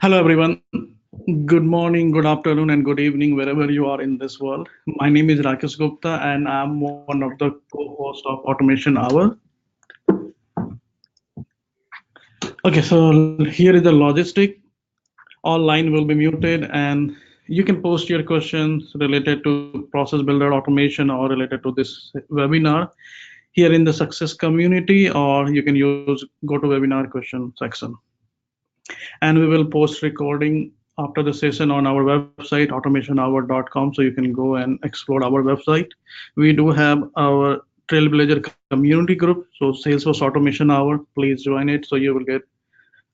Hello, everyone. Good morning, good afternoon, and good evening, wherever you are in this world. My name is Rakesh Gupta, and I'm one of the co-hosts of Automation Hour. Okay, so here is the logistic. All line will be muted, and you can post your questions related to process builder automation or related to this webinar here in the success community, or you can use go to webinar question section. And we will post recording after the session on our website automationhour.com, so you can go and explore our website. We do have our Trailblazer community group, so Salesforce Automation Hour, please join it so you will get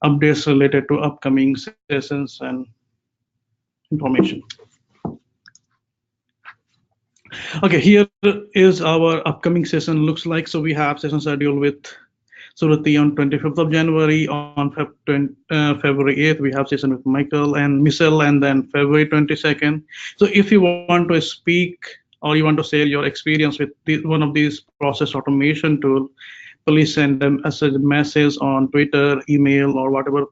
updates related to upcoming sessions and information. Okay, here is our upcoming session looks like. So we have session scheduled with Surati on 25th of January. On February 8th, we have session with Michael and Michelle, and then February 22nd. So if you want to speak or you want to share your experience with one of these process automation tool, please send them as a message on Twitter, email, or whatever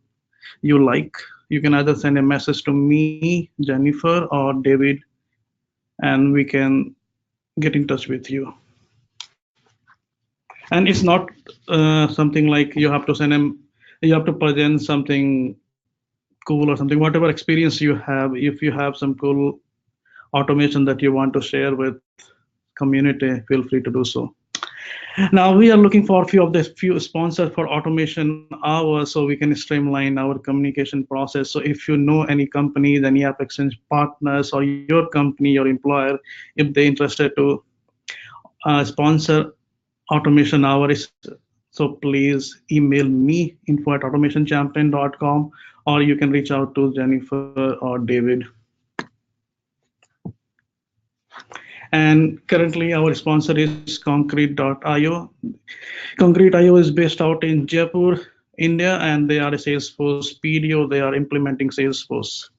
you like. You can either send a message to me, Jennifer, or David, and we can get in touch with you. And it's not something like you have to send them, you have to present something cool or something. Whatever experience you have, if you have some cool automation that you want to share with community, feel free to do so. Now we are looking for few sponsors for automation hours so we can streamline our communication process. So if you know any companies, any app exchange partners, or your company, your employer, if they interested to sponsor automation hours, so please email me info@automationchampion.com, or you can reach out to Jennifer or David. And currently our sponsor is concrete.io. Concrete.io is based out in Jaipur, India, and they are a Salesforce PDO. They are implementing Salesforce.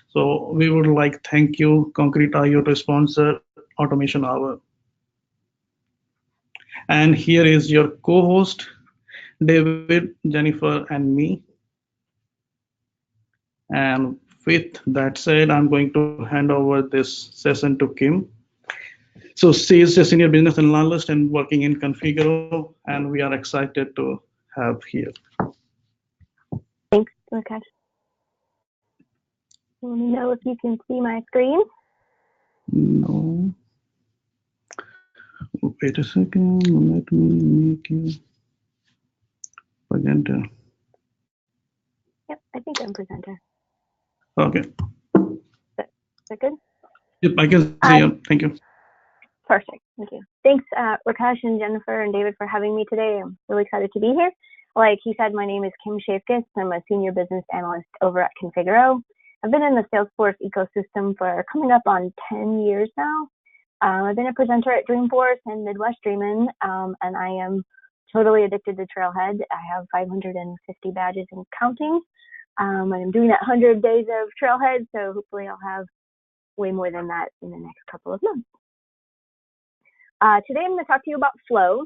So we would like thank you Concrete.io to sponsor Automation Hour. And here is your co-host David, Jennifer, and me. And with that said, I'm going to hand over this session to Kim. So she is a senior business analyst and working in Configuro, and we are excited to have here. Thanks, Rakesh. Let me know if you can see my screen. No. Wait a second. Let me make you presenter. Yep, I think I'm presenter. Okay. Is that good? Yep, I can see you. Thank you. Perfect. Thank you. Thanks, Rakesh and Jennifer and David for having me today. I'm really excited to be here. Like he said, my name is Kim Schaefges. I'm a senior business analyst over at Configuro. I've been in the Salesforce ecosystem for coming up on 10 years now. I've been a presenter at Dreamforce and Midwest Dreamin', and I am totally addicted to Trailhead. I have 550 badges and counting. And I'm doing that 100 days of Trailhead, so hopefully I'll have way more than that in the next couple of months. Today I'm going to talk to you about flow.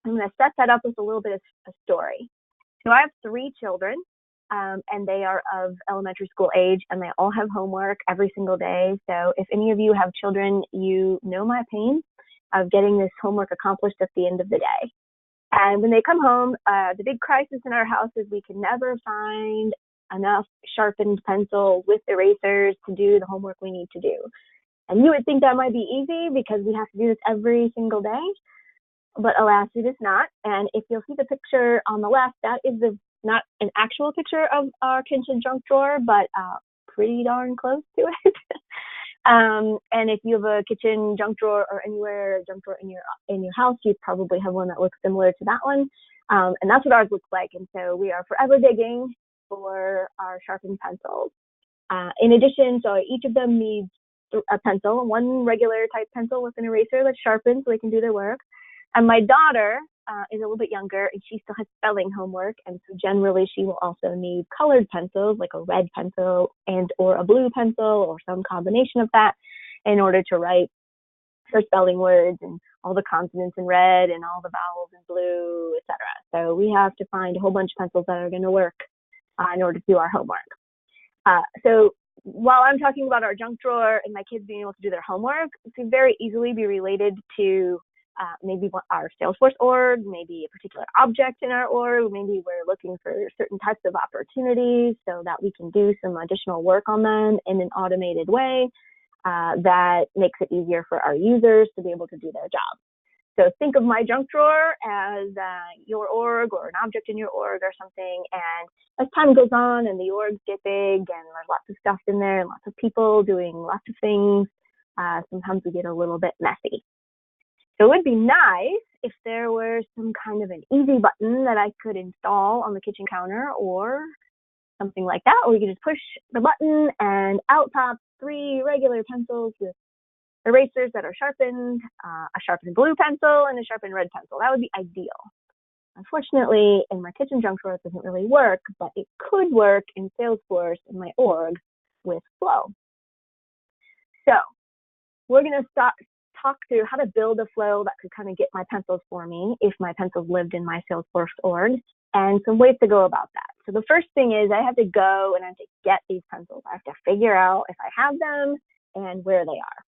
I'm going to set that up with a little bit of a story. So I have 3 children, and they are of elementary school age, and they all have homework every single day. So if any of you have children, you know my pain of getting this homework accomplished at the end of the day. And when they come home, the big crisis in our house is we can never find enough sharpened pencils with erasers to do the homework we need to do. And you would think that might be easy because we have to do this every single day, but alas, it is not. And if you'll see the picture on the left, that is not an actual picture of our kitchen junk drawer, but pretty darn close to it. And if you have a kitchen junk drawer or anywhere junk drawer in your house, you probably have one that looks similar to that one. And that's what ours looks like. And so we are forever digging for our sharpened pencils. In addition, so each of them needs a pencil, one regular type pencil with an eraser that's sharpened so they can do their work. And my daughter is a little bit younger and she still has spelling homework. And so generally she will also need colored pencils, like a red pencil and or a blue pencil or some combination of that in order to write her spelling words and all the consonants in red and all the vowels in blue, etc. So we have to find a whole bunch of pencils that are going to work in order to do our homework. So while I'm talking about our junk drawer and my kids being able to do their homework, it can very easily be related to maybe our Salesforce org, maybe a particular object in our org, maybe we're looking for certain types of opportunities so that we can do some additional work on them in an automated way that makes it easier for our users to be able to do their job. So think of my junk drawer as your org or an object in your org or something. And as time goes on and the orgs get big and there's lots of stuff in there and lots of people doing lots of things, sometimes we get a little bit messy. So it would be nice if there were some kind of an easy button that I could install on the kitchen counter or something like that, or you could just push the button and out pop 3 regular pencils with erasers that are sharpened, a sharpened blue pencil, and a sharpened red pencil. That would be ideal. Unfortunately, in my kitchen junk drawer, it doesn't really work, but it could work in Salesforce in my org with Flow. So we're going to talk through how to build a flow that could kind of get my pencils for me if my pencils lived in my Salesforce org, and some ways to go about that. So the first thing is I have to go and I have to get these pencils. I have to figure out if I have them and where they are.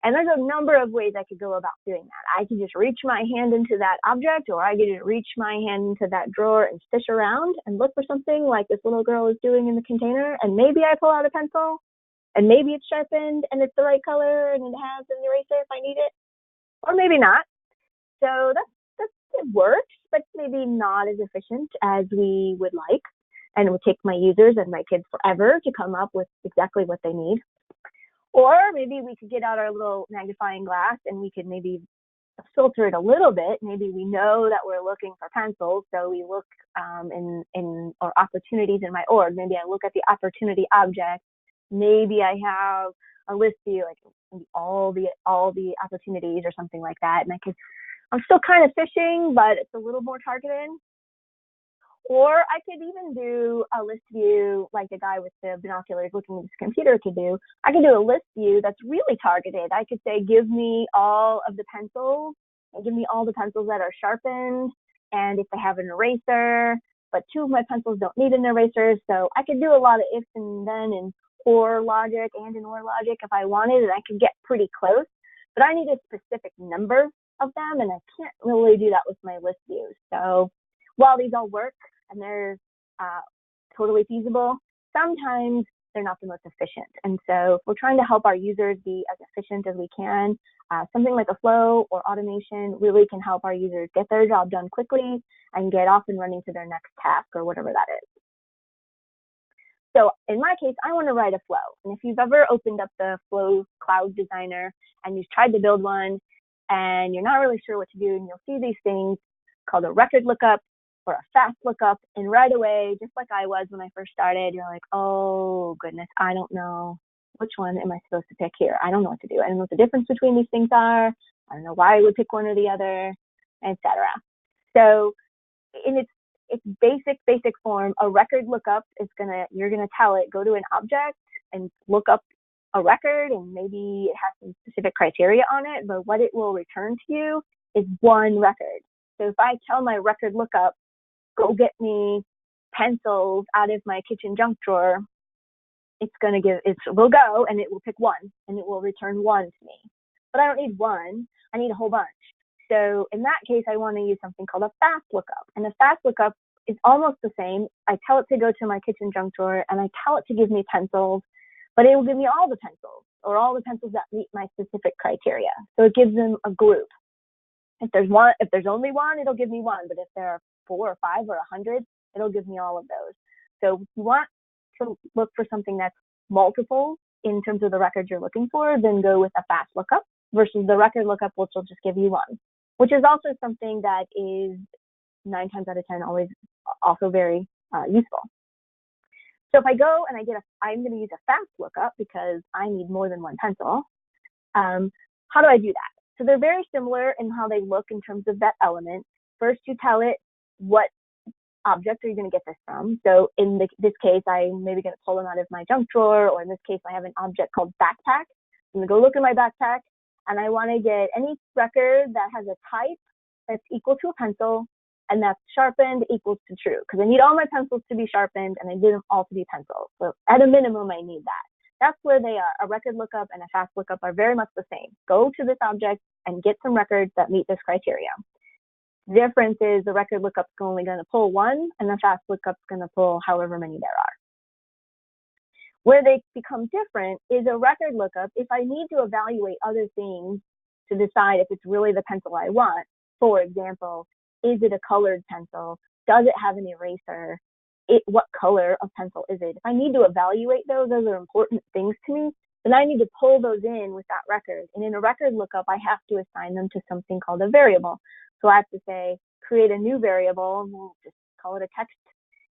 And there's a number of ways I could go about doing that. I could just reach my hand into that object, or I could just reach my hand into that drawer and fish around and look for something like this little girl is doing in the container. And maybe I pull out a pencil and maybe it's sharpened and it's the right color and it has an eraser if I need it, or maybe not. So it works, but maybe not as efficient as we would like. And it would take my users and my kids forever to come up with exactly what they need. Or maybe we could get out our little magnifying glass and we could maybe filter it a little bit. Maybe we know that we're looking for pencils, so we look in or opportunities in my org. Maybe I look at the opportunity object. Maybe I have a list view, like all the opportunities or something like that. And I'm still kind of fishing, but it's a little more targeted. Or I could even do a list view like the guy with the binoculars looking at his computer could do. I could do a list view that's really targeted. I could say, give me all of the pencils and give me all the pencils that are sharpened and if they have an eraser, but 2 of my pencils don't need an eraser. So I could do a lot of if and then and or logic and an or logic if I wanted, and I could get pretty close, but I need a specific number of them, and I can't really do that with my list views. So while these all work, and they're totally feasible, sometimes they're not the most efficient. And so if we're trying to help our users be as efficient as we can, something like a flow or automation really can help our users get their job done quickly and get off and running to their next task or whatever that is. So in my case, I want to write a flow. And if you've ever opened up the Flow Cloud Designer and you've tried to build one and you're not really sure what to do, and you'll see these things called a record lookup or a fast lookup, and right away, just like I was when I first started, you're like, oh goodness, I don't know which one am I supposed to pick here. I don't know what to do. I don't know what the difference between these things are. I don't know why I would pick one or the other, etc. So in its basic form, a record lookup is you're gonna tell it, go to an object and look up a record, and maybe it has some specific criteria on it, but what it will return to you is one record. So if I tell my record lookup, go get me pencils out of my kitchen junk drawer, it will go and it will pick one and it will return one to me. But I don't need one, I need a whole bunch. So in that case, I want to use something called a fast lookup. And a fast lookup is almost the same. I tell it to go to my kitchen junk drawer and I tell it to give me pencils, but it will give me all the pencils or all the pencils that meet my specific criteria. So it gives them a group. If there's only one, it'll give me one. But if there are 4 or 5 or 100, it'll give me all of those. So if you want to look for something that's multiple in terms of the records you're looking for, then go with a fast lookup versus the record lookup, which will just give you one, which is also something that is 9 times out of 10 always also very useful. So if I go and I'm going to use a fast lookup because I need more than one pencil. How do I do that? So they're very similar in how they look in terms of that element. First, you tell it what object are you going to get this from. So in this case, I'm maybe going to pull them out of my junk drawer, or in this case, I have an object called backpack. I'm going to go look in my backpack, and I want to get any record that has a type that's equal to a pencil and that's sharpened equals to true, because I need all my pencils to be sharpened and I need them all to be pencils. So at a minimum, I need that. That's where they are. A record lookup and a fast lookup are very much the same. Go to this object and get some records that meet this criteria. The difference is the record lookup's only going to pull one, and the fast lookup's going to pull however many there are. Where they become different is a record lookup. If I need to evaluate other things to decide if it's really the pencil I want, for example, is it a colored pencil? Does it have an eraser? What color of pencil is it? If I need to evaluate those are important things to me, then I need to pull those in with that record. And in a record lookup, I have to assign them to something called a variable. So I have to say, create a new variable, and we'll just call it a text,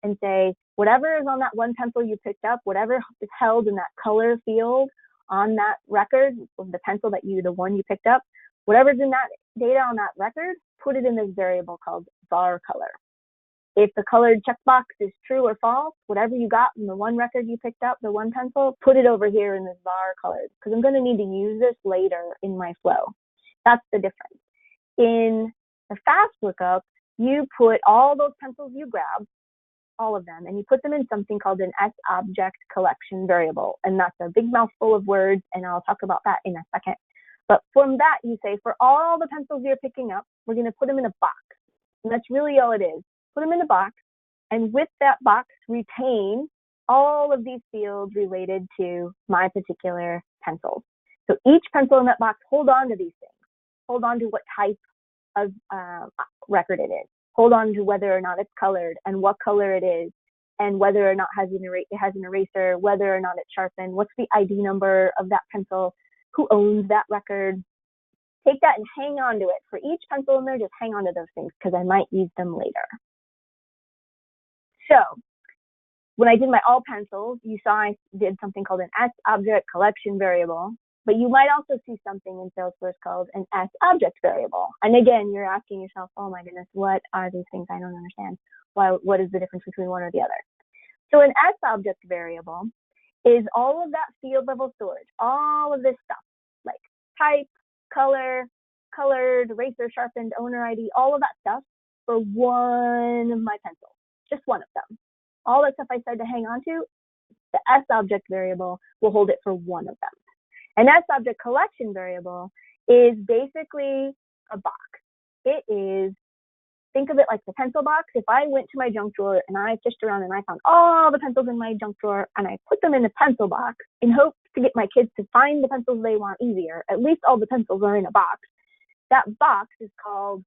and say, whatever is on that one pencil you picked up, whatever is held in that color field on that record of the pencil the one you picked up, whatever's in that data on that record, put it in this variable called var color. If the colored checkbox is true or false, whatever you got from the one record you picked up, the one pencil, put it over here in this var color, because I'm going to need to use this later in my flow. That's the difference. In the fast lookup, you put all those pencils you grabbed, all of them, and you put them in something called an S-object collection variable. And that's a big mouthful of words, and I'll talk about that in a second. But from that, you say, for all the pencils you're picking up, we're going to put them in a box. And that's really all it is. Put them in a box, and with that box, retain all of these fields related to my particular pencils. So each pencil in that box, hold on to these things. Hold on to what type of record it is. Hold on to whether or not it's colored and what color it is, and whether or not it has an eraser, whether or not it's sharpened, what's the ID number of that pencil, who owns that record. Take that and hang on to it. For each pencil in there, just hang on to those things, because I might use them later. So when I did my all pencils, you saw I did something called an S-object collection variable, but you might also see something in Salesforce called an S-object variable. And again, you're asking yourself, oh my goodness, what are these things? I don't understand. What is the difference between one or the other? So an S-object variable is all of that field level storage, all of this stuff, like type, color, colored, eraser, sharpened, owner ID, all of that stuff for one of my pencils, just one of them. All that stuff I said to hang on to, the S-object variable will hold it for one of them. An S-object collection variable is basically a box. It is, think of it like the pencil box. If I went to my junk drawer and I fished around and I found all the pencils in my junk drawer and I put them in a pencil box in hopes to get my kids to find the pencils they want easier, at least all the pencils are in a box. That box is called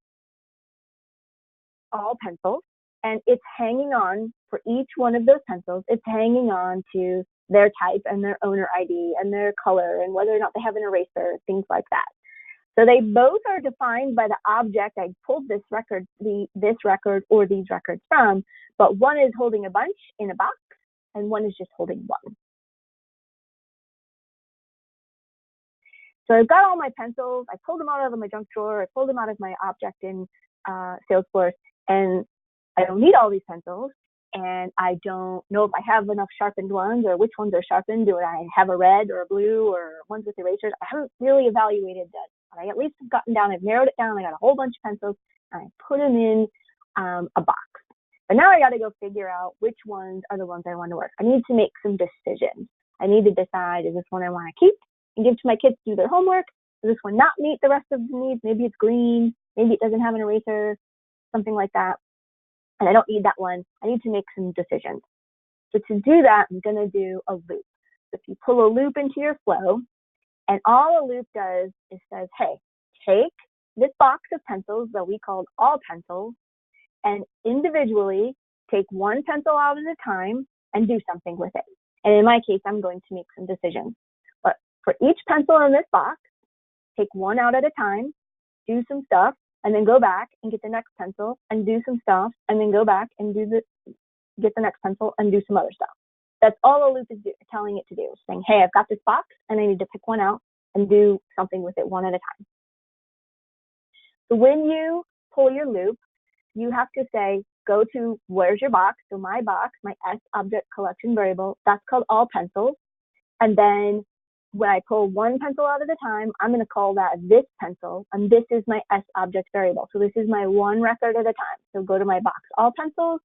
all pencils, and it's hanging on for each one of those pencils. It's hanging on to their type and their owner ID and their color and whether or not they have an eraser, things like that. So they both are defined by the object I pulled this record or these records from, but one is holding a bunch in a box and one is just holding one. So I've got all my pencils. I pulled them out of my junk drawer. I pulled them out of my object in Salesforce, and I don't need all these pencils. And I don't know if I have enough sharpened ones or which ones are sharpened. Do I have a red or a blue or ones with erasers? I haven't really evaluated that. But I at least have gotten down. I've narrowed it down. I got a whole bunch of pencils, and I put them in a box. But now I got to go figure out which ones are the ones I want to work. I need to make some decisions. I need to decide, is this one I want to keep and give to my kids to do their homework? Does this one not meet the rest of the needs? Maybe it's green. Maybe it doesn't have an eraser, something like that. And I don't need that one. I need to make some decisions. So to do that, I'm going to do a loop. So if you pull a loop into your flow, and all a loop does is says, hey, take this box of pencils that we called all pencils, and individually take one pencil out at a time and do something with it. And in my case, I'm going to make some decisions. But for each pencil in this box, take one out at a time, do some stuff, and then go back and get the next pencil and do some stuff, and then go back and get the next pencil and do some other stuff. That's all a loop is telling it to do. It's saying, hey, I've got this box and I need to pick one out and do something with it one at a time. So when you pull your loop, you have to say, go to where's your box? So my box, my S object collection variable, that's called all pencils. And then when I pull one pencil out at a time, I'm going to call that this pencil, and this is my S object variable. So this is my one record at a time. So go to my box, all pencils,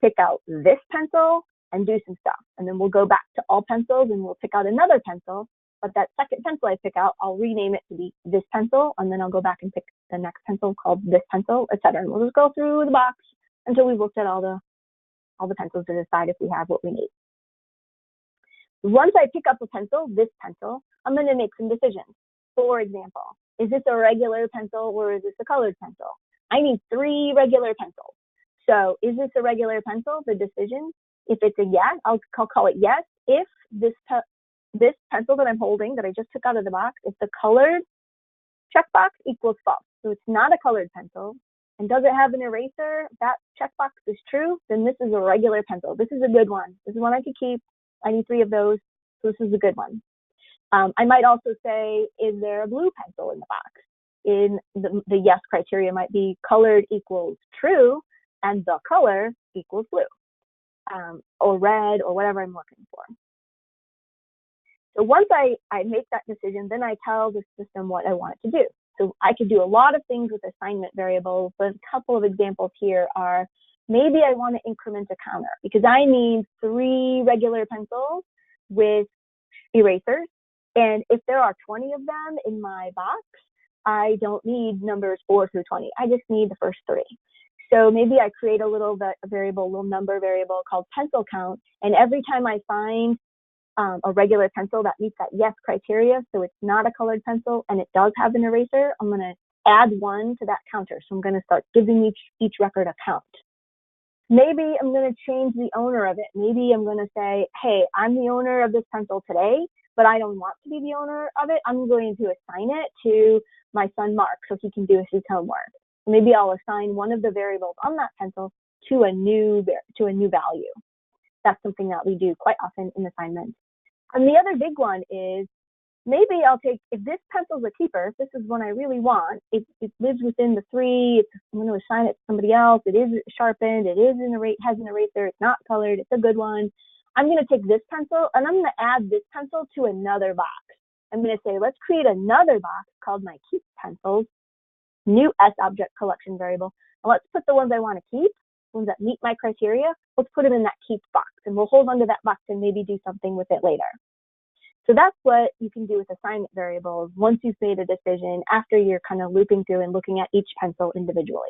pick out this pencil, and do some stuff. And then we'll go back to all pencils, and we'll pick out another pencil. But that second pencil I pick out, I'll rename it to be this pencil, and then I'll go back and pick the next pencil called this pencil, etc. And we'll just go through the box until we've looked at all the pencils to decide if we have what we need. Once I pick up a pencil, this pencil, I'm going to make some decisions. For example, is this a regular pencil or is this a colored pencil? I need 3 regular pencils. So is this a regular pencil? The decision, if it's a yes, I'll call it yes. If this pencil that I'm holding, that I just took out of the box, if the colored checkbox equals false, so it's not a colored pencil, and does it have an eraser? That checkbox is true, then this is a regular pencil. This is a good one. This is one I could keep. I need 3 of those, so this is a good one. I might also say, is there a blue pencil in the box? In the yes criteria might be colored equals true, and the color equals blue, or red, or whatever I'm looking for. So once I make that decision, then I tell the system what I want it to do. So I could do a lot of things with assignment variables, but a couple of examples here are, maybe I want to increment a counter because I need 3 regular pencils with erasers. And if there are 20 of them in my box, I don't need numbers 4 through 20. I just need the first 3. So maybe I create a little number variable called pencil count. And every time I find a regular pencil that meets that yes criteria, so it's not a colored pencil and it does have an eraser, I'm going to add 1 to that counter. So I'm going to start giving each record a count. Maybe I'm going to change the owner of it. Maybe I'm going to say, hey, I'm the owner of this pencil today, but I don't want to be the owner of it. I'm going to assign it to my son Mark so he can do his homework. Maybe I'll assign one of the variables on that pencil to a new value. That's something that we do quite often in assignments. And the other big one is, maybe I'll take, if this pencil's a keeper, if this is one I really want, it lives within the 3, I'm going to assign it to somebody else, it is sharpened, it is has an eraser, it's not colored, it's a good one. I'm going to take this pencil and I'm going to add this pencil to another box. I'm going to say, let's create another box called my keep pencils, new S object collection variable. And let's put the ones I want to keep, ones that meet my criteria, let's put them in that keep box. And we'll hold onto that box and maybe do something with it later. So that's what you can do with assignment variables once you've made a decision after you're kind of looping through and looking at each pencil individually.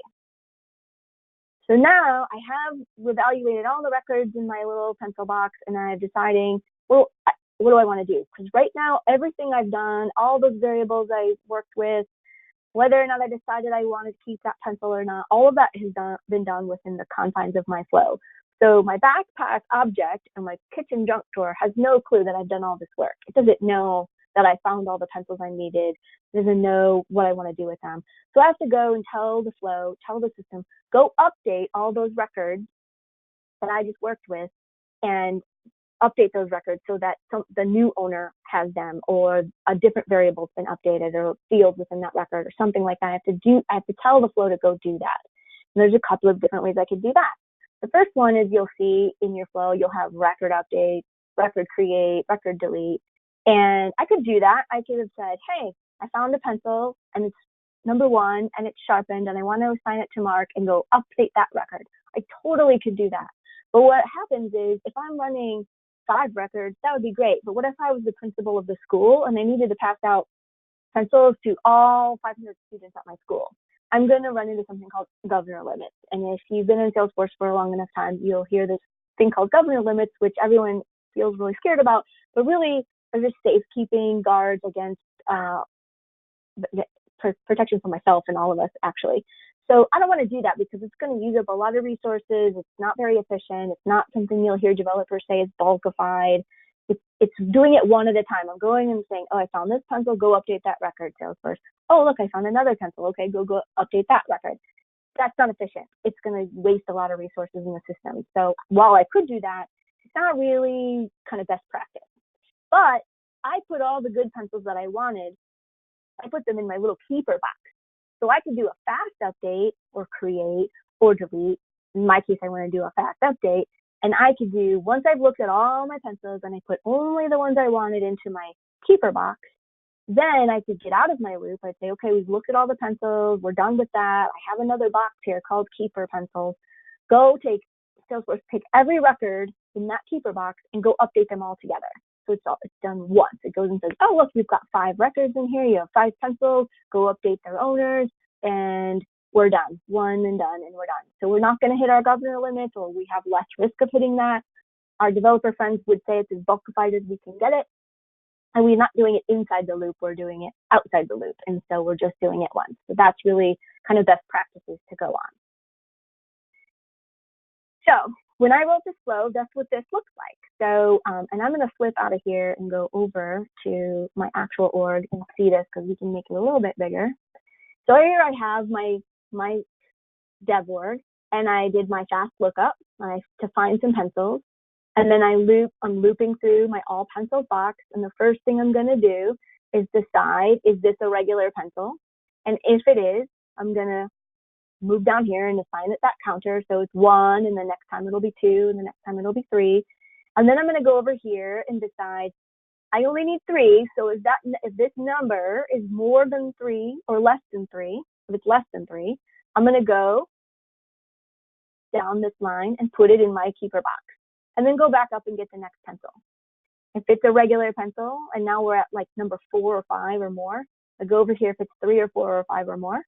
So now I have evaluated all the records in my little pencil box and I'm deciding, well, what do I want to do? Because right now, everything I've done, all those variables I worked with, whether or not I decided I wanted to keep that pencil or not, all of that has been done within the confines of my flow. So my backpack object and my kitchen junk drawer has no clue that I've done all this work. It doesn't know that I found all the pencils I needed. It doesn't know what I want to do with them. So I have to go and tell the flow, tell the system, go update all those records that I just worked with and update those records so that the new owner has them, or a different variable's been updated, or field within that record or something like that. I have to tell the flow to go do that. And there's a couple of different ways I could do that. The first one is, you'll see in your flow, you'll have record update, record create, record delete. And I could do that. I could have said, hey, I found a pencil and it's number 1 and it's sharpened and I want to assign it to Mark and go update that record. I totally could do that. But what happens is, if I'm running 5 records, that would be great. But what if I was the principal of the school and I needed to pass out pencils to all 500 students at my school? I'm going to run into something called governor limits. And if you've been in Salesforce for a long enough time, you'll hear this thing called governor limits, which everyone feels really scared about, but really are just safekeeping guards against protection for myself and all of us, actually. So I don't want to do that because it's going to use up a lot of resources. It's not very efficient. It's not something you'll hear developers say is bulkified. It's doing it one at a time. I'm going and saying, oh, I found this pencil, go update that record, Salesforce. Oh, look, I found another pencil. Okay, go update that record. That's not efficient. It's going to waste a lot of resources in the system. So while I could do that, it's not really kind of best practice. But I put all the good pencils that I wanted, I put them in my little keeper box. So I could do a fast update or create or delete. In my case, I want to do a fast update. And I could do, once I've looked at all my pencils and I put only the ones I wanted into my keeper box, then I could get out of my loop. I'd say, okay, we've looked at all the pencils. We're done with that. I have another box here called keeper pencils. Go take Salesforce, take every record in that keeper box and go update them all together. So it's done once. It goes and says, oh, look, we've got 5 records in here. You have 5 pencils. Go update their owners, and we're done. One and done, and we're done. So we're not going to hit our governor limits, or we have less risk of hitting that. Our developer friends would say it's as bulkified as we can get it. And we're not doing it inside the loop. We're doing it outside the loop. And so we're just doing it once. So that's really kind of best practices to go on. So when I wrote this flow, that's what this looks like. So, and I'm going to flip out of here and go over to my actual org and see this, because we can make it a little bit bigger. So here I have my dev org, and I did my fast lookup to find some pencils. And then I'm looping through my all pencils box. And the first thing I'm going to do is decide, is this a regular pencil? And if it is, I'm going to move down here and assign it that counter. So it's 1, and the next time it'll be 2, and the next time it'll be 3. And then I'm going to go over here and decide, I only need 3. So if this number is more than 3 or less than 3, if it's less than 3, I'm going to go down this line and put it in my keeper box. And then go back up and get the next pencil. If it's a regular pencil, and now we're at like number 4 or 5 or more, I go over here if it's 3 or 4 or 5 or more.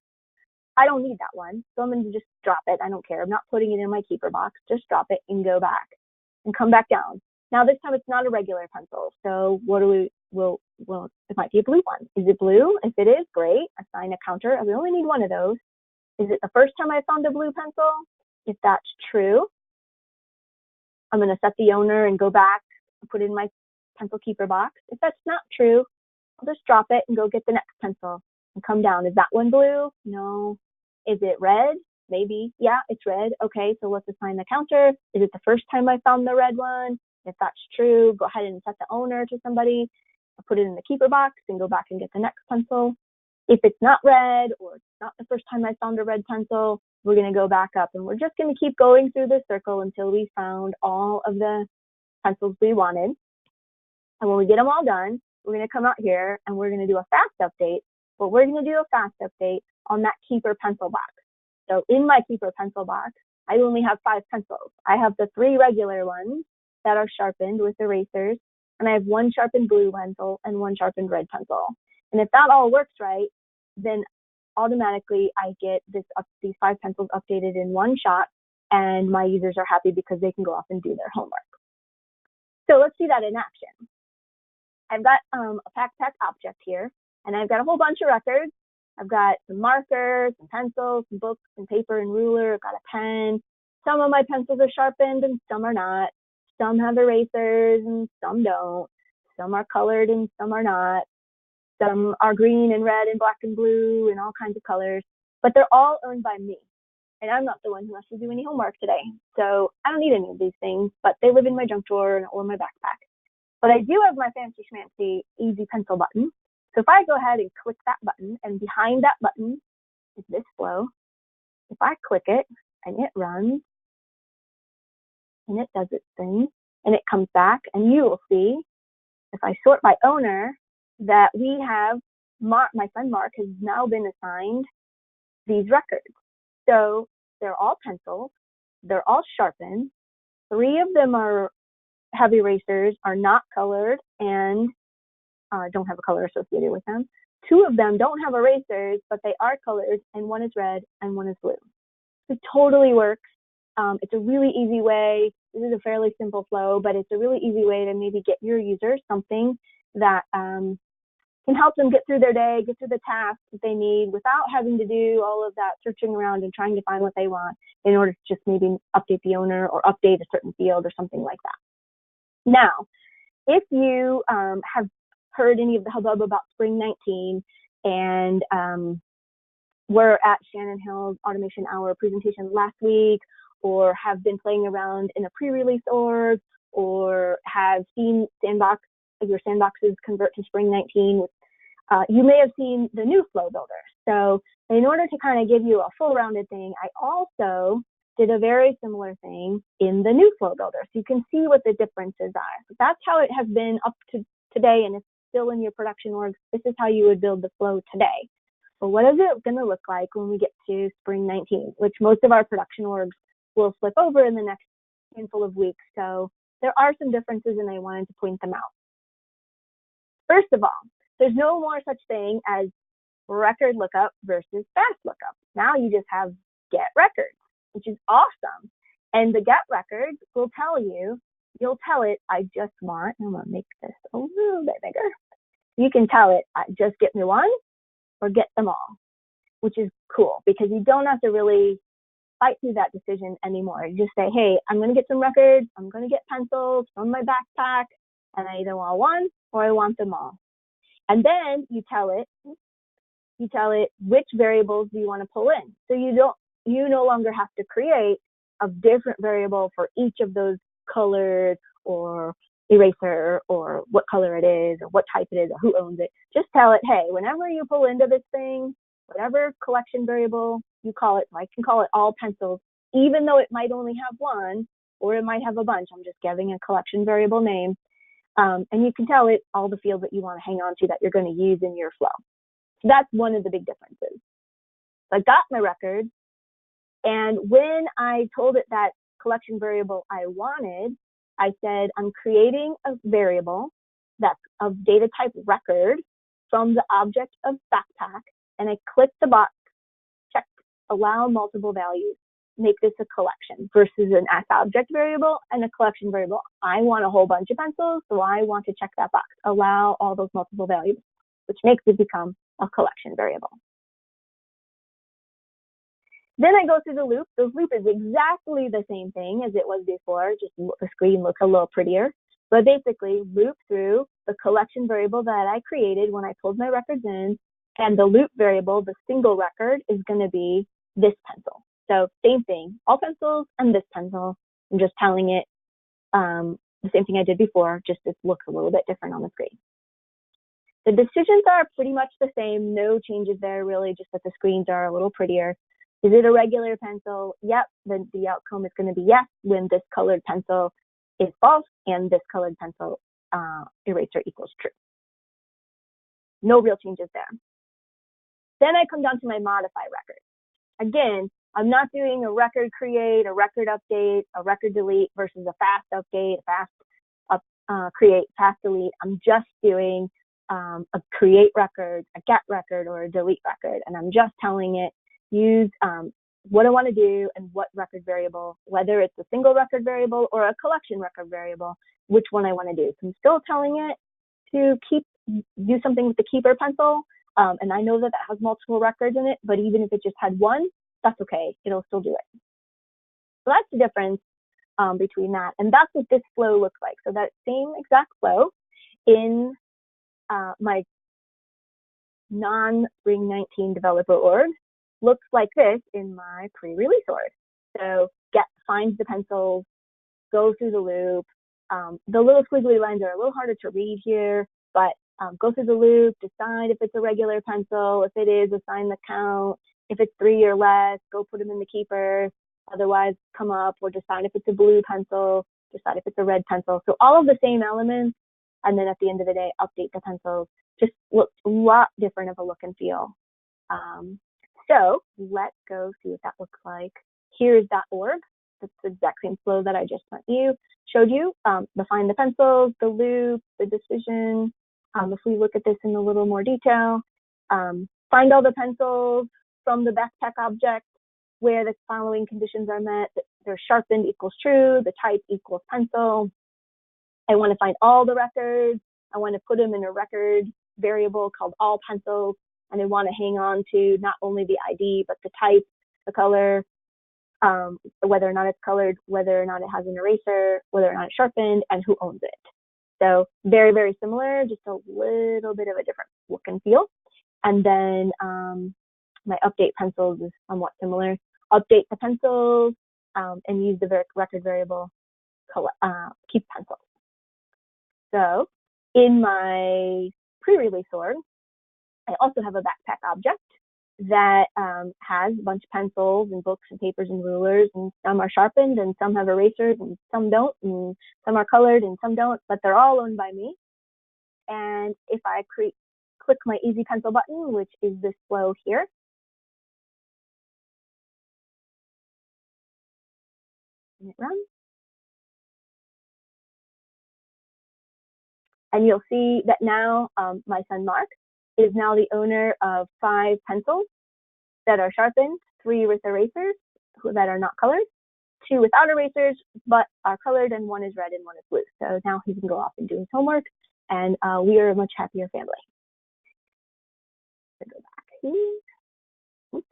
I don't need that one, so I'm going to just drop it. I don't care. I'm not putting it in my keeper box. Just drop it and go back and come back down. Now this time it's not a regular pencil, so what do we? Well, it might be a blue one. Is it blue? If it is, great. Assign a counter. We only need 1 of those. Is it the first time I found a blue pencil? If that's true, I'm going to set the owner and go back and put it in my pencil keeper box. If that's not true, I'll just drop it and go get the next pencil and come down. Is that one blue? No. Is it red? Maybe. Yeah, it's red. Okay, so let's assign the counter. Is it the first time I found the red one? If that's true, go ahead and set the owner to somebody. I'll put it in the keeper box and go back and get the next pencil. If it's not red, or it's not the first time I found a red pencil, we're going to go back up, and we're just going to keep going through this circle until we found all of the pencils we wanted. And when we get them all done, we're going to come out here and we're going to do a fast update. But we're going to do a fast update on that keeper pencil box. So in my keeper pencil box, I only have 5 pencils. I have the 3 regular ones that are sharpened with erasers, and I have 1 sharpened blue pencil and 1 sharpened red pencil. And if that all works right, then automatically I get these 5 pencils updated in one shot, and my users are happy because they can go off and do their homework. So let's see that in action. I've got a pack object here, and I've got a whole bunch of records. I've got some markers, some pencils, some books, some paper and ruler. I've got a pen. Some of my pencils are sharpened and some are not. Some have erasers and some don't. Some are colored and some are not. Some are green and red and black and blue and all kinds of colors, but they're all owned by me. And I'm not the one who has to do any homework today. So I don't need any of these things, but they live in my junk drawer or my backpack. But I do have my fancy schmancy easy pencil button. So if I go ahead and click that button, and behind that button is this flow. If I click it and it runs and it does its thing and it comes back, and you will see if I sort by owner that we have my son Mark has now been assigned these records. So they're all pencils, they're all sharpened. 3 of them have erasers, are not colored, and don't have a color associated with them. 2 of them don't have erasers, but they are colored, and 1 is red and 1 is blue. It totally works. It's a really easy way. This is a fairly simple flow, but it's a really easy way to maybe get your users something that can help them get through their day, get through the tasks that they need without having to do all of that searching around and trying to find what they want in order to just maybe update the owner or update a certain field or something like that. Now, if you have heard any of the hubbub about Spring 19 and were at Shannon Hill's Automation Hour presentation last week, or have been playing around in a pre-release org, or have seen your sandboxes convert to Spring 19, you may have seen the new flow builder. So in order to kind of give you a full rounded thing, I also did a very similar thing in the new flow builder. So you can see what the differences are. So that's how it has been up to today, and it's still in your production org, this is how you would build the flow today. But what is it going to look like when we get to spring 19, which most of our production orgs will flip over in the next handful of weeks. So there are some differences, and I wanted to point them out. First of all, there's no more such thing as record lookup versus fast lookup. Now you just have get records, which is awesome. And the get records will tell you, you'll tell it, I just want, I'm going to make this a little bit bigger. You can tell it, just get me one or get them all, which is cool because you don't have to really fight through that decision anymore. You just say, hey, I'm going to get some records. I'm going to get pencils from my backpack, and I either want one or I want them all. And then you tell it which variables do you want to pull in. So you no longer have to create a different variable for each of those colors or eraser or what color it is or what type it is or who owns it. Just tell it, hey, whenever you pull into this thing, whatever collection variable you call it, I can call it all pencils, even though it might only have one or it might have a bunch. I'm just giving a collection variable name. And you can tell it all the fields that you want to hang on to that you're going to use in your flow. So that's one of the big differences. I got my record, and when I told it that collection variable I wanted, I said, I'm creating a variable that's of data type record from the object of backpack, and I click the box, check, allow multiple values, make this a collection versus an as object variable and a collection variable. I want a whole bunch of pencils, so I want to check that box, allow all those multiple values, which makes it become a collection variable. Then I go through the loop. The loop is exactly the same thing as it was before, just the screen looks a little prettier. But basically, loop through the collection variable that I created when I pulled my records in, and the loop variable, the single record, is going to be this pencil. So same thing, all pencils and this pencil. I'm just telling it the same thing I did before, just it looks a little bit different on the screen. The decisions are pretty much the same, no changes there really, just that the screens are a little prettier. Is it a regular pencil? Yep, then the outcome is going to be yes when this colored pencil is false and this colored pencil eraser equals true. No real changes there. Then I come down to my modify record. Again, I'm not doing a record create, a record update, a record delete versus a fast update, a fast create, fast delete. I'm just doing a create record, a get record, or a delete record. And I'm just telling it, use what I want to do and what record variable, whether it's a single record variable or a collection record variable, which one I want to do. So I'm still telling it to do something with the keeper pencil. And I know that that has multiple records in it, but even if it just had one, that's okay. It'll still do it. So that's the difference between that. And that's what this flow looks like. So that same exact flow in my non-Spring 19 developer org looks like this in my pre-release org. So find the pencils, go through the loop. The little squiggly lines are a little harder to read here, but go through the loop, decide if it's a regular pencil. If it is, assign the count. If it's 3 or less, go put them in the keeper. Otherwise, come up or decide if it's a blue pencil, decide if it's a red pencil. So all of the same elements, and then at the end of the day, update the pencils. Just looks a lot different of a look and feel. So let's go see what that looks like. Here's that org. It's the exact same flow that I just showed you. The find the pencils, the loop, the decision. If we look at this in a little more detail, find all the pencils from the backpack object where the following conditions are met. They're sharpened equals true, the type equals pencil. I want to find all the records. I want to put them in a record variable called all pencils. And I want to hang on to not only the ID, but the type, the color, whether or not it's colored, whether or not it has an eraser, whether or not it's sharpened, and who owns it. So very, very similar, just a little bit of a different look and feel. And then my update pencils is somewhat similar. Update the pencils and use the record variable keep pencils. So in my pre-release org, I also have a backpack object that has a bunch of pencils and books and papers and rulers, and some are sharpened and some have erasers and some don't, and some are colored and some don't, but they're all owned by me. And if I click my Easy Pencil button, which is this flow here, and it runs. And you'll see that now my son Mark is now the owner of 5 pencils that are sharpened, 3 with erasers that are not colored, 2 without erasers but are colored, and 1 is red and 1 is blue. So now he can go off and do his homework, and we are a much happier family. So go back here. Oops.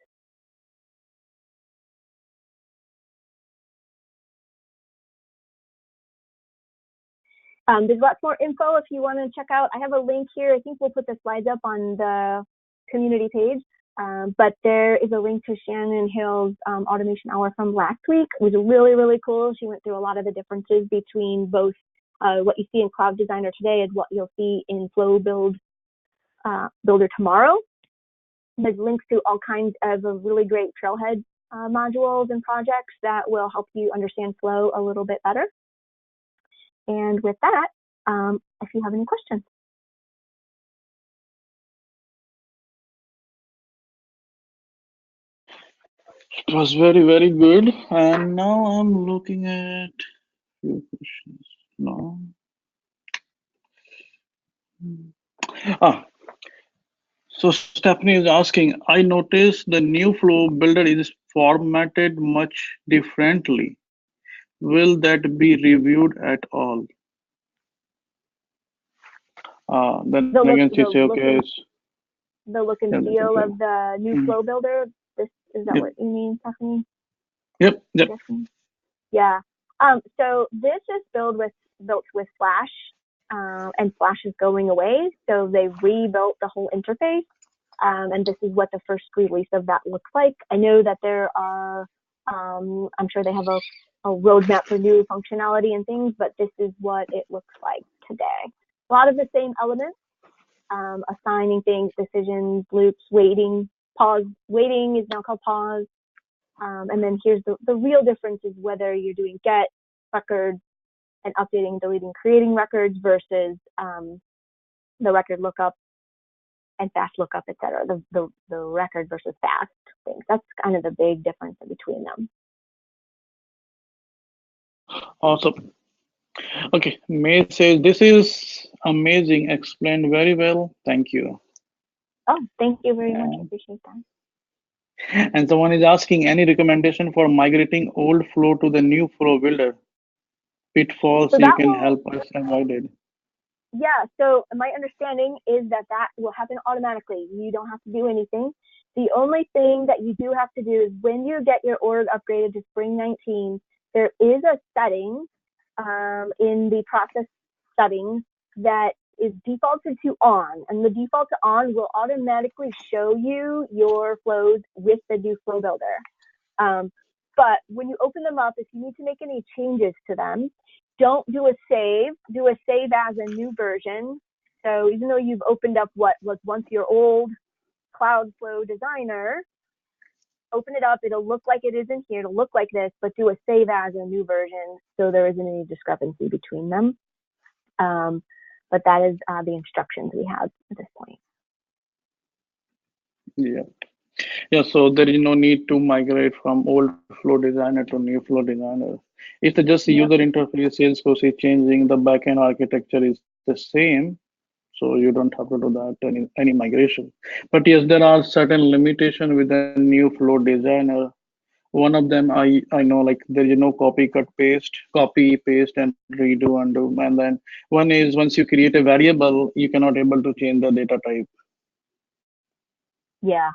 There's lots more info if you want to check out. I have a link here. I think we'll put the slides up on the community page. But there is a link to Shannon Hill's automation hour from last week. It was really, really cool. She went through a lot of the differences between both what you see in Cloud Designer today and what you'll see in Flow Builder tomorrow. There's links to all kinds of really great Trailhead modules and projects that will help you understand Flow a little bit better. And with that, if you have any questions. It was very, very good. And now I'm looking at few questions. No. So Stephanie is asking, I noticed the new Flow Builder is formatted much differently. Will that be reviewed at all? Then again, she says, okay. The look and feel of the new Flow Builder. Is that what you mean, Stephanie? Yep. Yeah. So this is built with Flash, and Flash is going away. So they rebuilt the whole interface, and this is what the first release of that looks like. I know that there are, I'm sure they have a roadmap for new functionality and things, but this is what it looks like today. A lot of the same elements, assigning things, decisions, loops, waiting, pause. Waiting is now called pause. And then here's the real difference is whether you're doing get records and updating, deleting, creating records versus the record lookup and fast lookup, etc. The record versus fast things. That's kind of the big difference between them. Awesome. Okay, May says, this is amazing, explained very well. Thank you. Oh, thank you very much. I appreciate that. And someone is asking, any recommendation for migrating old Flow to the new Flow Builder? Pitfalls so you can help us avoid it. Yeah, so my understanding is that will happen automatically. You don't have to do anything. The only thing that you do have to do is when you get your org upgraded to Spring 19, there is a setting in the process settings that is defaulted to on, and the default to on will automatically show you your flows with the new Flow Builder. But when you open them up, if you need to make any changes to them, don't do a save, do a save as a new version. So even though you've opened up what was once your old Cloud Flow Designer, open it up, it'll look like it is in here, it'll look like this, but do a save as a new version so there isn't any discrepancy between them. But that is the instructions we have at this point. Yeah, so there is no need to migrate from old Flow Designer to new Flow Designer. It's just the user interface, Salesforce is changing, the backend architecture is the same, so you don't have to do that any migration. But yes, there are certain limitations with the new Flow Designer. One of them I know, like there is no copy, cut, paste, copy, paste, and redo, undo. And then one is once you create a variable, you cannot able to change the data type. Yeah.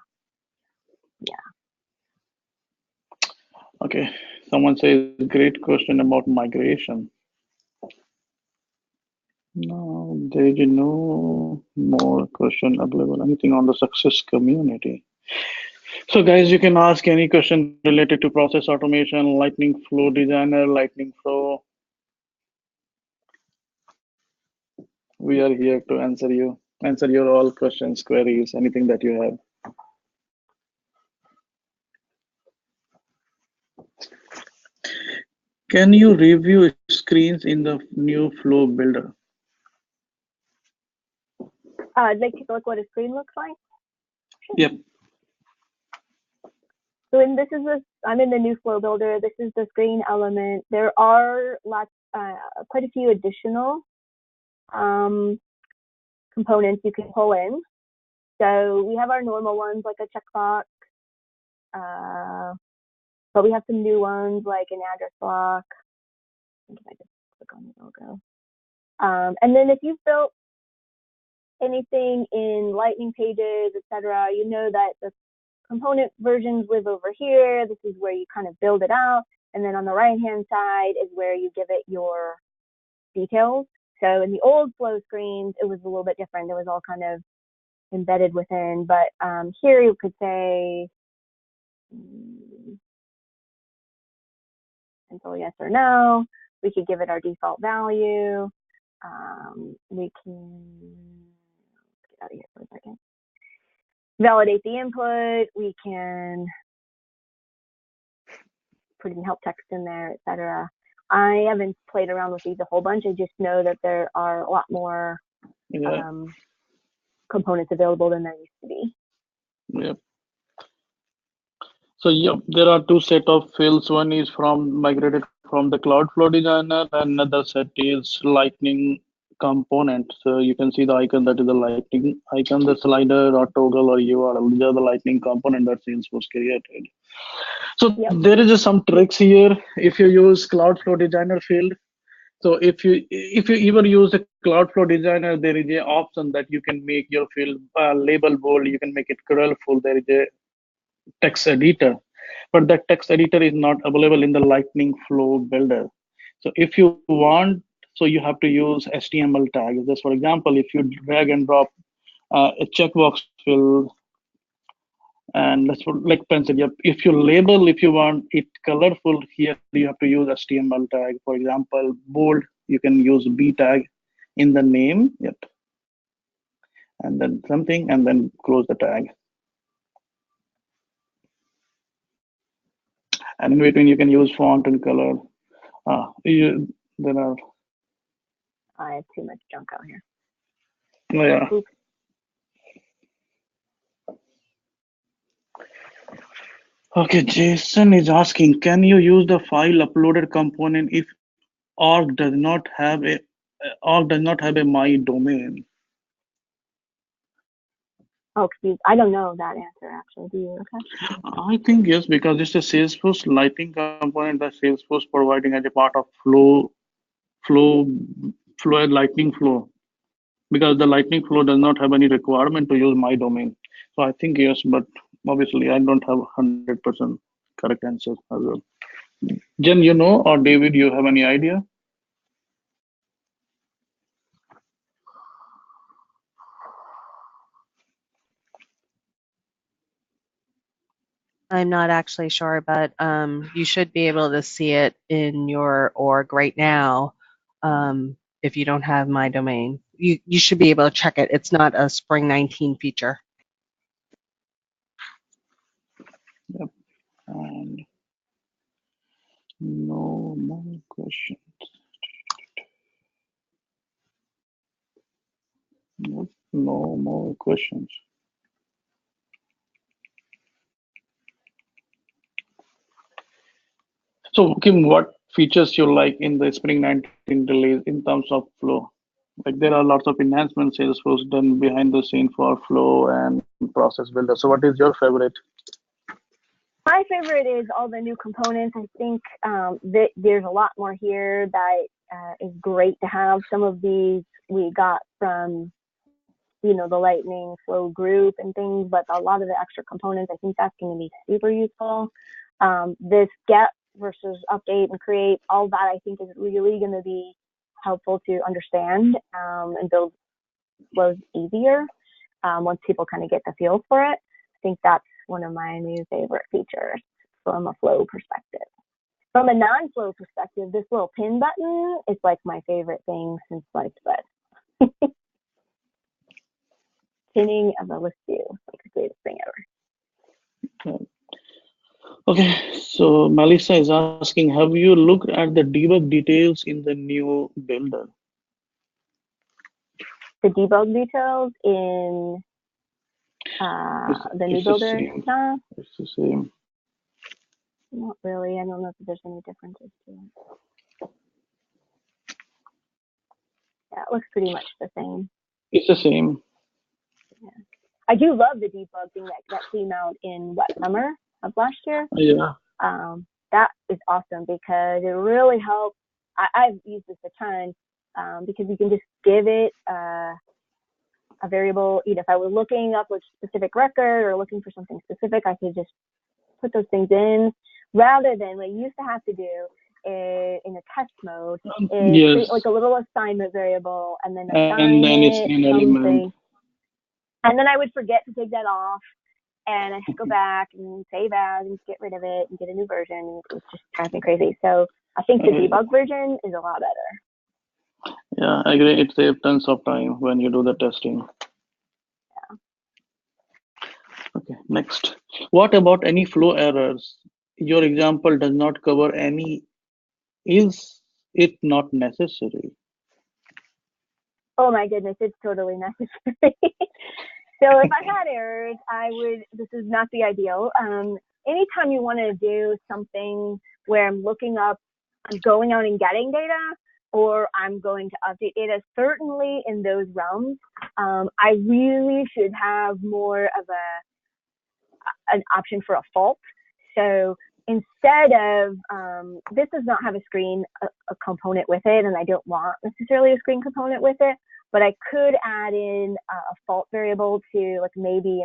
Okay, someone says great question about migration. No, there is no more question available. Anything on the success community? So guys, you can ask any question related to process automation, Lightning Flow Designer, Lightning Flow. We are here to answer your all questions, queries, anything that you have. Can you review screens in the new Flow Builder? Like take a look what a screen looks like. Yep. So I'm in the new flow builder. This is the screen element. There are quite a few additional components you can pull in. So we have our normal ones like a checkbox, but we have some new ones like an address block. I think if I just click on the logo. And then if you've built anything in Lightning Pages, etc., you know that the component versions live over here. This is where you kind of build it out. And then on the right-hand side is where you give it your details. So in the old flow screens, it was a little bit different. It was all kind of embedded within. But here you could say simple yes or no. We could give it our default value. We can get out of here for a second. Validate the input. We can put in help text in there, etc. I haven't played around with these a whole bunch. I just know that there are a lot more components available than there used to be. Yep. So yeah, there are two set of fields. One is from migrated from the Cloudflow Designer, and another set is Lightning component. So you can see the icon, that is the Lightning icon, the slider or toggle or URL. These are the Lightning component that Salesforce created. So there is just some tricks here. If you use Cloudflow Designer field, so if you even use the Cloudflow Designer, there is an option that you can make your field label bold. You can make it colorful. There is a text editor, but that text editor is not available in the Lightning Flow builder. So if you want, so you have to use HTML tags. Just for example, if you drag and drop a checkbox field, and let's put like pencil. Yep. If you label, if you want it colorful, here you have to use HTML tag. For example, bold, you can use B tag in the name. Yep. And then something, and then close the tag. And in between, you can use font and color. There are. I have too much junk out here. Oh, yeah. Oops. Okay, Jason is asking, can you use the file uploaded component if org does not have a my domain? Oh, excuse. I don't know that answer actually. Do you? Okay. I think yes, because it's a Salesforce Lightning component that Salesforce providing as a part of flow, Lightning Flow. Because the Lightning Flow does not have any requirement to use my domain. So I think yes, but obviously I don't have 100% correct answer as well. Jen, you know, or David, you have any idea? I'm not actually sure, but you should be able to see it in your org right now if you don't have my domain. You should be able to check it. It's not a Spring 19 feature. Yep. And no more questions. Nope, no more questions. So, Kim, what features you like in the Spring 19 release in terms of flow? Like there are lots of enhancements Salesforce done behind the scene for flow and process builder. So, what is your favorite? My favorite is all the new components. I think that there's a lot more here that is great to have. Some of these we got from, you know, the Lightning Flow group and things, but a lot of the extra components, I think that's going to be super useful. This get versus update and create, all that I think is really going to be helpful to understand and build flows easier once people kind of get the feel for it. I think that's one of my new favorite features from a flow perspective. From a non-flow perspective, this little pin button is like my favorite thing since sliced bread. Pinning of a list view, like the greatest thing ever. Okay, so Melissa is asking, have you looked at the debug details in the new builder? the debug details in the new builder? No, it's the same. Not really. I don't know if there's any differences to it. Yeah, it looks pretty much the same. It's the same. Yeah. I do love the debug thing that came out in summer of last year. Yeah. That is awesome because it really helps. I've used this a ton because you can just give it a variable. If I were looking up a specific record or looking for something specific, I could just put those things in rather than what you used to have to do in a test mode is create like a little assignment variable and then assign it something. And then I would forget to take that off and I have to go back and save as and get rid of it and get a new version. It just drives me crazy. So I think the debug version is a lot better. Yeah, I agree. It saves tons of time when you do the testing. Yeah. Okay, next. What about any flow errors? Your example does not cover any. Is it not necessary? Oh my goodness, it's totally necessary. So if I had errors, this is not the ideal. Anytime you want to do something where I'm going out and getting data, or I'm going to update data, certainly in those realms, I really should have more of an option for a fault. So instead of, this does not have a screen a component with it, and I don't want necessarily a screen component with it, but I could add in a fault variable to like maybe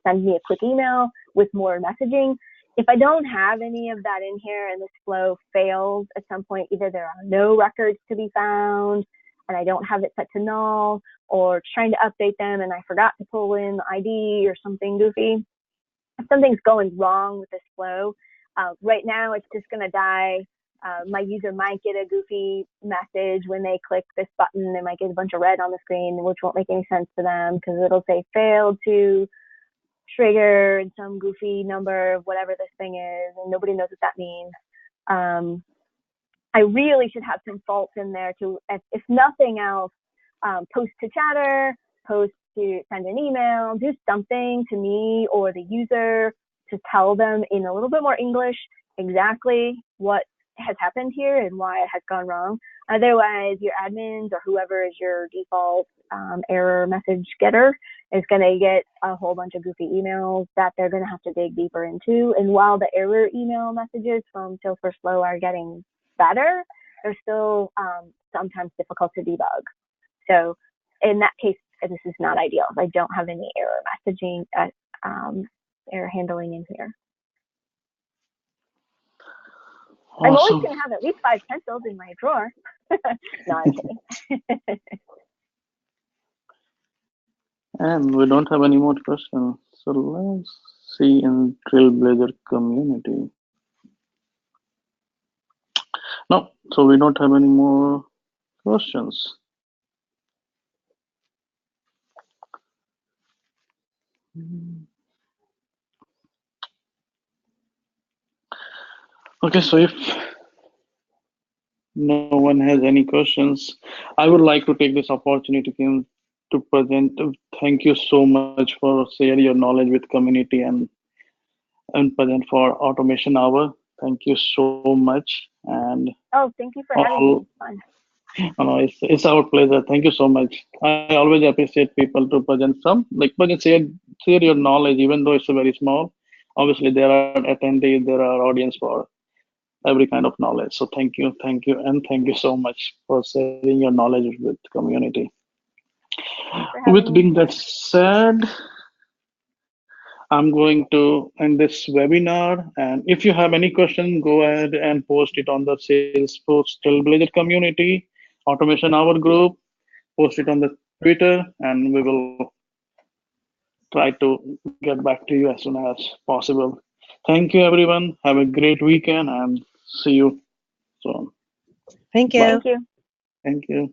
send me a quick email with more messaging. If I don't have any of that in here and this flow fails at some point, either there are no records to be found and I don't have it set to null, or trying to update them and I forgot to pull in the ID or something goofy. If something's going wrong with this flow, right now it's just going to die. My user might get a goofy message when they click this button. They might get a bunch of red on the screen, which won't make any sense to them because it'll say failed to trigger and some goofy number of whatever this thing is, and nobody knows what that means. I really should have some faults in there to, if nothing else, post to chatter, post to send an email, do something to me or the user to tell them in a little bit more English exactly what has happened here and why it has gone wrong. Otherwise, your admins or whoever is your default error message getter is going to get a whole bunch of goofy emails that they're going to have to dig deeper into. And while the error email messages from Salesforce Flow are getting better, they're still sometimes difficult to debug. So in that case, this is not ideal. I don't have any error messaging, error handling in here. Awesome. I'm always going to have at least 5 pencils in my drawer. No, I'm kidding. And we don't have any more questions. So let's see in Trailblazer community. No, so we don't have any more questions. Okay, so if no one has any questions, I would like to take this opportunity to present. Thank you so much for sharing your knowledge with community and present for Automation Hour. Thank you so much. And thank you for having me. It's fun. No, it's our pleasure. Thank you so much. I always appreciate people to present share your knowledge, even though it's very small. Obviously, there are attendees, there are audience for every kind of knowledge. So thank you, and thank you so much for sharing your knowledge with the community. With being that said, I'm going to end this webinar. And if you have any question, go ahead and post it on the Salesforce Trailblazer community, Automation Hour group, post it on the Twitter, and we will try to get back to you as soon as possible. Thank you, everyone. Have a great weekend and see you soon. Thank you. Bye. Thank you. Thank you.